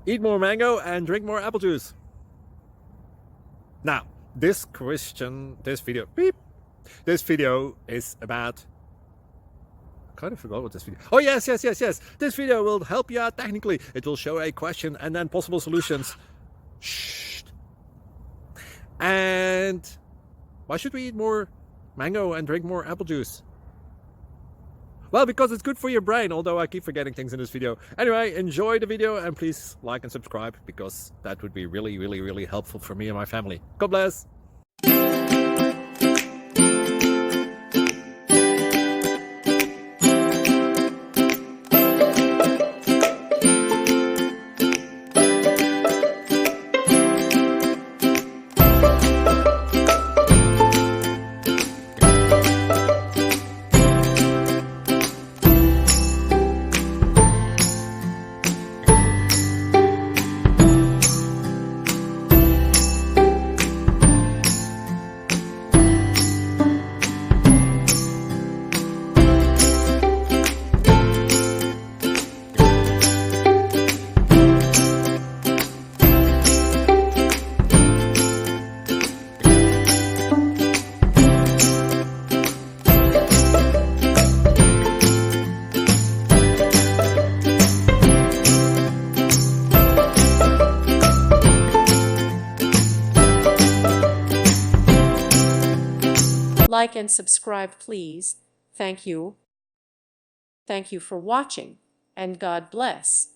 Eat more mango and drink more apple juice. Now, this video is about, I kind of forgot what this video. Oh, yes. This video will help you out technically. It will show a question and then possible solutions. Shh. And why should we eat more mango and drink more apple juice? Well, because it's good for your brain, although I keep forgetting things in this video. Anyway, enjoy the video and please like and subscribe, because that would be really helpful for me and my family. God bless. Like and subscribe, please. Thank you. Thank you for watching, and God bless.